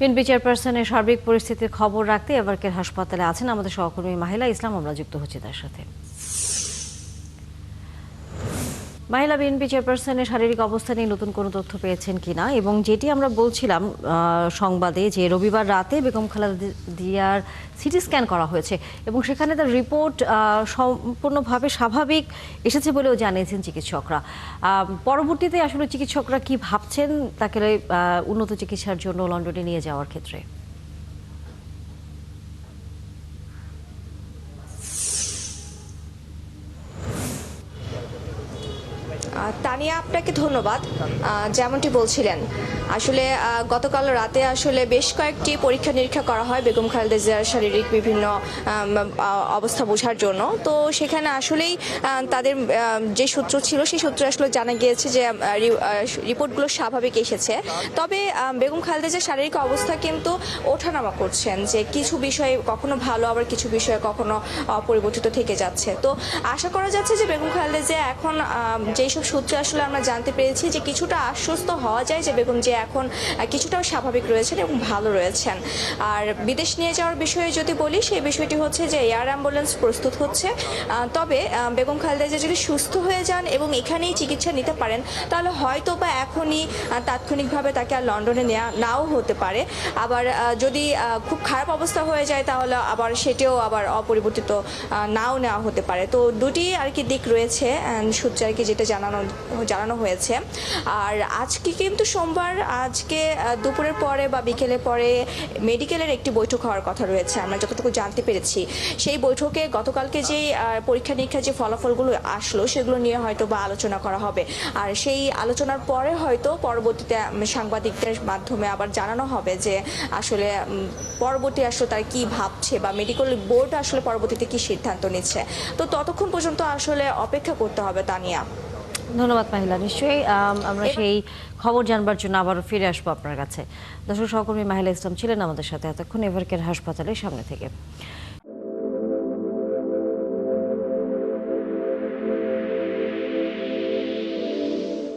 BNP চেয়ারপারসনের সার্বিক পরিস্থিতির খবর রাখতে এভারকেয়ার হাসপাতালে আছেন আমাদের সহকর্মী মাহিলা ইসলাম। আমরা যুক্ত হচ্ছি তার সাথে। মাহিলা, বিএনপি চেয়ারপারসনের শারীরিক অবস্থা নিয়ে নতুন কোনো তথ্য পেয়েছেন কিনা, এবং যেটি আমরা বলছিলাম সংবাদে যে রবিবার রাতে বেগম খালেদা জিয়ার সিটি স্ক্যান করা হয়েছে এবং সেখানে তার রিপোর্ট সম্পূর্ণভাবে স্বাভাবিক এসেছে বলেও জানিয়েছেন চিকিৎসকরা। পরবর্তীতে আসলে চিকিৎসকরা কি ভাবছেন তাকে উন্নত চিকিৎসার জন্য লন্ডনে নিয়ে যাওয়ার ক্ষেত্রে? তানিয়া, আপনাকে ধন্যবাদ। যেমনটি বলছিলেন, আসলে গতকাল রাতে আসলে বেশ কয়েকটি পরীক্ষা নিরীক্ষা করা হয় বেগম খালেদা জিয়ার শারীরিক বিভিন্ন অবস্থা বোঝার জন্য। তো সেখানে আসলেই তাদের যে সূত্র ছিল সেই সূত্রে আসলে জানা গিয়েছে যে রিপোর্টগুলো স্বাভাবিক এসেছে। তবে বেগম খালেদা জিয়ার শারীরিক অবস্থা কিন্তু ওঠানামা করছেন, যে কিছু বিষয়ে কখনো ভালো আবার কিছু বিষয়ে কখনো অপরিবর্তিত থেকে যাচ্ছে। তো আশা করা যাচ্ছে যে বেগম খালেদা জিয়া এখন যেসব সূত্রে আসলে আমরা জানতে পেরেছি যে কিছুটা আশ্বস্ত হওয়া যায় যে বেগম জিয়া এখন কিছুটাও স্বাভাবিক রয়েছেন এবং ভালো রয়েছেন। আর বিদেশ নিয়ে যাওয়ার বিষয়ে যদি বলি, সেই বিষয়টি হচ্ছে যে এয়ার অ্যাম্বুলেন্স প্রস্তুত হচ্ছে। তবে বেগম খালেদা জিয়া যদি সুস্থ হয়ে যান এবং এখানেই চিকিৎসা নিতে পারেন, তাহলে হয়তো বা এখনই তাৎক্ষণিকভাবে তাকে আর লন্ডনে নাও হতে পারে। আবার যদি খুব খারাপ অবস্থা হয়ে যায় তাহলে আবার সেটিও আবার অপরিবর্তিত নাও নেওয়া হতে পারে। তো দুটি আর কি দিক রয়েছে সূত্রে আর কি যেটা জানানো হয়েছে। আর আজকে কিন্তু সোমবার, আজকে দুপুরের পরে বা বিকেলের পরে মেডিকেলের একটি বৈঠক হওয়ার কথা রয়েছে আমরা যতটুকু জানতে পেরেছি। সেই বৈঠকে গতকালকে যে পরীক্ষা নিরীক্ষার যে ফলাফলগুলো আসলো সেগুলো নিয়ে হয়তো বা আলোচনা করা হবে। আর সেই আলোচনার পরে হয়তো পরবর্তীতে সাংবাদিকদের মাধ্যমে আবার জানানো হবে যে আসলে পরবর্তী আসলে তারা কি ভাবছে বা মেডিকেল বোর্ড আসলে পরবর্তীতে কি সিদ্ধান্ত নিচ্ছে। তো ততক্ষণ পর্যন্ত আসলে অপেক্ষা করতে হবে। তানিয়া, ধন্যবাদ মাহিলা। নিশ্চয়ই আমরা সেই খবর জানবার জন্য আবারও ফিরে আসবো আপনার কাছে। দর্শক, সহকর্মী মাহিলা ইসলাম ছিলেন আমাদের সাথে এতক্ষণ এভারকেয়ার হাসপাতালের সামনে থেকে।